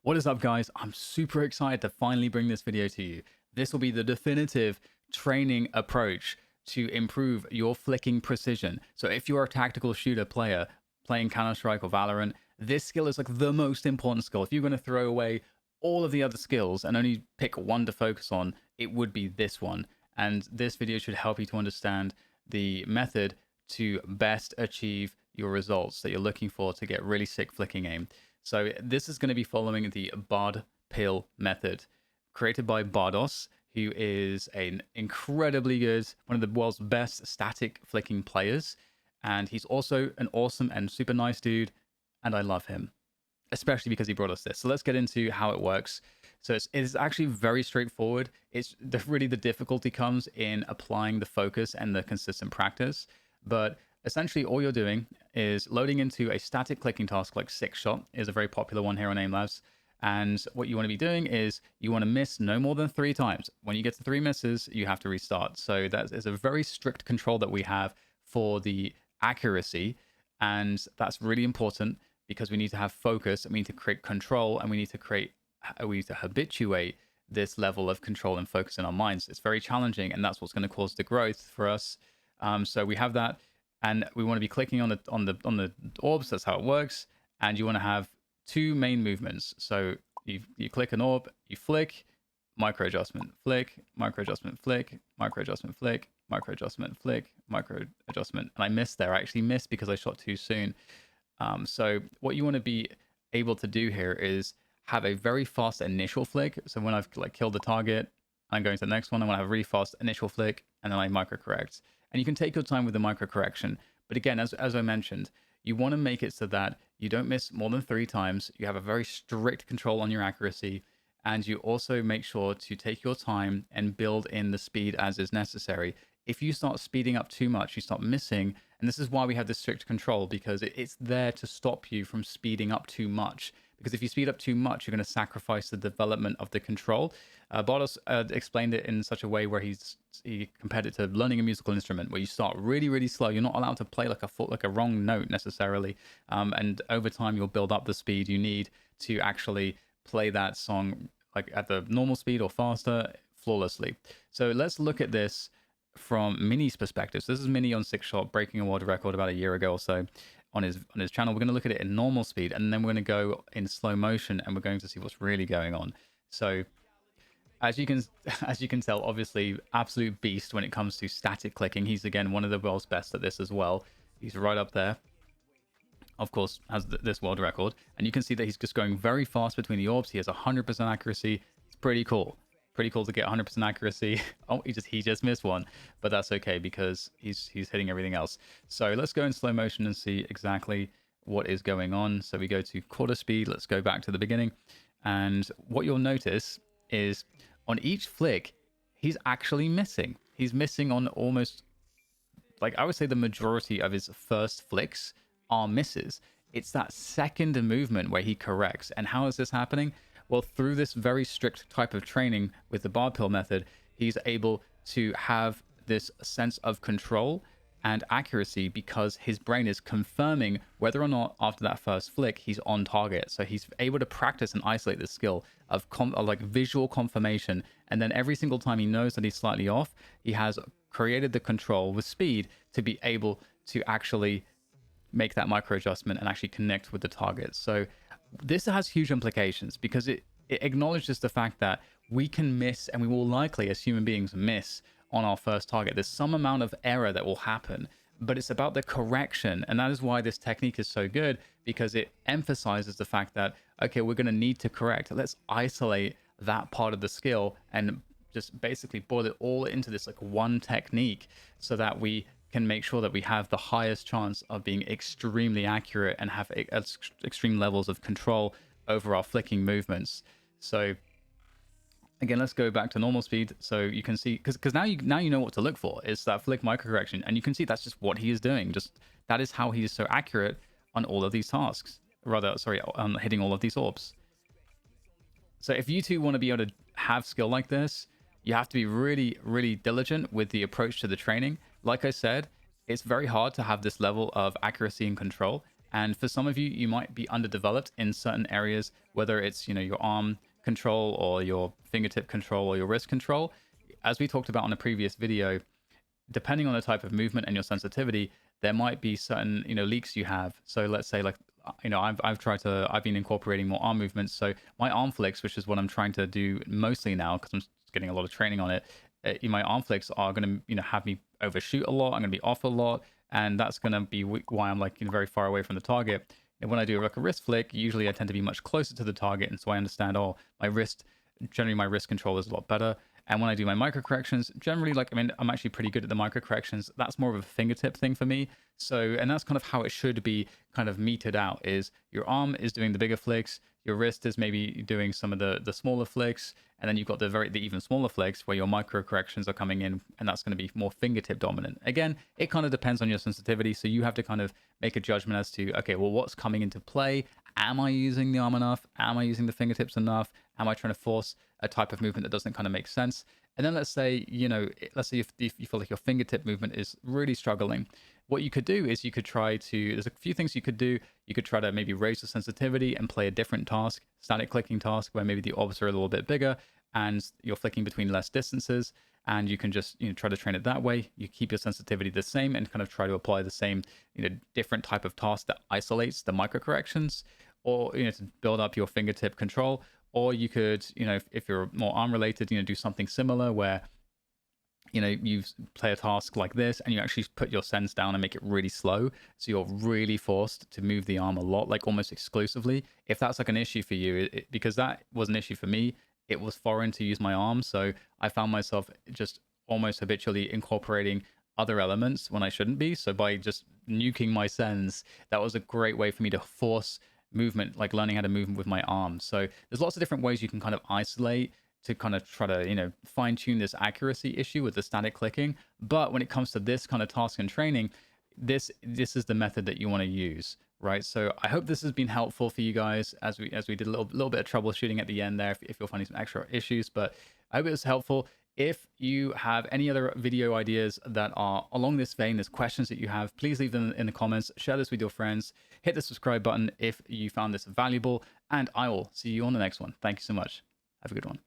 What is up, guys? I'm super excited to finally bring this video to you. This will be the definitive training approach to improve your flicking precision. So if you're a tactical shooter player playing Counter-Strike or Valorant, this skill is like the most important skill. If you're going to throw away all of the other skills and only pick one to focus on, it would be this one. And this video should help you to understand the method to best achieve your results that you're looking for to get really sick flicking aim. So this is going to be following the Bard Pill method, created by Bardos, who is an incredibly good, one of the world's best static flicking players. And he's also an awesome and super nice dude, and I love him, especially because he brought us this. So let's get into how it works. So it's actually very straightforward. Really the difficulty comes in applying the focus and the consistent practice. But essentially all you're doing is loading into a static clicking task like Sixshot is a very popular one here on Aim Labs. And what you want to be doing is you want to miss no more than 3 times. When you get to 3 misses, you have to restart. So that is a very strict control that we have for the accuracy. And that's really important because we need to have focus and we need to create control and we need to habituate this level of control and focus in our minds. It's very challenging, and that's what's going to cause the growth for us. So we have that, and we want to be clicking on the orbs. That's how it works. And you want to have 2 main movements. So you click an orb, you flick, micro adjustment, flick, micro adjustment, flick, micro adjustment, flick, micro adjustment, flick, micro adjustment. And I missed there. I actually missed because I shot too soon. So what you want to be able to do here is have a very fast initial flick. So when I've killed the target, I'm going to the next one. I want to have a really fast initial flick, and then I micro correct. And you can take your time with the micro correction. But again, as I mentioned, you want to make it so that you don't miss more than 3 times. You have a very strict control on your accuracy. And you also make sure to take your time and build in the speed as is necessary. If you start speeding up too much, you start missing. And this is why we have this strict control, because it's there to stop you from speeding up too much. Because if you speed up too much, you're going to sacrifice the development of the control. Bartos explained it in such a way where he compared it to learning a musical instrument, where you start really, really slow. You're not allowed to play like a wrong note necessarily. And over time, you'll build up the speed you need to actually play that song like at the normal speed or faster flawlessly. So let's look at this from Mini's perspective. So this is Mini on Sixshot, breaking a world record about a year ago or so on his channel. We're going to look at it in normal speed, and then we're going to go in slow motion, and we're going to see what's really going on. So as you can tell, obviously absolute beast when it comes to static clicking. He's again one of the world's best at this as well. He's right up there. Of course, has this world record, and you can see that he's just going very fast between the orbs. He has 100% accuracy. It's pretty cool. Pretty cool to get 100% accuracy. Oh, he just missed one, but that's okay because he's hitting everything else. So let's go in slow motion and see exactly what is going on. So we go to quarter speed. Let's go back to the beginning, and what you'll notice is on each flick, he's actually missing. He's missing on almost, like, I would say the majority of his first flicks are misses. It's that second movement where he corrects. And how is this happening? Well, through this very strict type of training with the Bard Pill method, he's able to have this sense of control and accuracy because his brain is confirming whether or not after that first flick he's on target. So he's able to practice and isolate the skill of like visual confirmation, and then every single time he knows that he's slightly off, he has created the control with speed to be able to actually make that micro adjustment and actually connect with the target. So this has huge implications because it acknowledges the fact that we can miss, and we will likely as human beings miss on our first target. There's some amount of error that will happen, but it's about the correction. And that is why this technique is so good, because it emphasizes the fact that, okay, we're going to need to correct. Let's isolate that part of the skill and just basically boil it all into this like one technique so that we can make sure that we have the highest chance of being extremely accurate and have extreme levels of control over our flicking movements. So again, let's go back to normal speed so you can see, because now you know what to look for. It's that flick micro correction, and you can see that's just what he is doing. Just that is how he is so accurate on all of these tasks. Rather, sorry, on hitting all of these orbs. So if you two want to be able to have skill like this, you have to be really, really diligent with the approach to the training. Like I said, it's very hard to have this level of accuracy and control. And for some of you, you might be underdeveloped in certain areas, whether it's, your arm control or your fingertip control or your wrist control. As we talked about on a previous video, depending on the type of movement and your sensitivity, there might be certain, leaks you have. So let's say like, I've been incorporating more arm movements. So my arm flicks, which is what I'm trying to do mostly now, because I'm getting a lot of training on it. My arm flicks are going to, have me overshoot a lot. I'm going to be off a lot. And that's going to be why I'm like, very far away from the target. And when I do like a wrist flick, usually I tend to be much closer to the target. And so I understand, generally my wrist control is a lot better. And when I do my micro corrections, generally, I'm actually pretty good at the micro corrections. That's more of a fingertip thing for me. So, and that's kind of how it should be kind of meted out, is your arm is doing the bigger flicks, your wrist is maybe doing some of the smaller flicks, and then you've got the even smaller flicks where your micro corrections are coming in, and that's going to be more fingertip dominant. Again, it kind of depends on your sensitivity. So you have to kind of make a judgment as to, okay, well, what's coming into play? Am I using the arm enough? Am I using the fingertips enough? Am I trying to force a type of movement that doesn't kind of make sense? And then let's say, if you feel like your fingertip movement is really struggling, what you could do is you could try to, there's a few things you could do. You could try to maybe raise the sensitivity and play a different task, static clicking task, where maybe the orbs are a little bit bigger and you're flicking between less distances. And you can just, try to train it that way. You keep your sensitivity the same and kind of try to apply the same, different type of task that isolates the micro corrections, or, to build up your fingertip control. Or you could, if you're more arm related, do something similar where, you play a task like this and you actually put your sens down and make it really slow. So you're really forced to move the arm a lot, like almost exclusively. If that's like an issue for you, because that was an issue for me, it was foreign to use my arm. So I found myself just almost habitually incorporating other elements when I shouldn't be. So by just nuking my sens, that was a great way for me to force movement, like learning how to move with my arm. So there's lots of different ways you can kind of isolate to kind of try to, fine tune this accuracy issue with the static clicking. But when it comes to this kind of task and training, this is the method that you want to use, right? So I hope this has been helpful for you guys as we did a little bit of troubleshooting at the end there, if you're finding some extra issues. But I hope it was helpful. If you have any other video ideas that are along this vein, there's questions that you have, please leave them in the comments, share this with your friends, hit the subscribe button if you found this valuable, and I will see you on the next one. Thank you so much. Have a good one.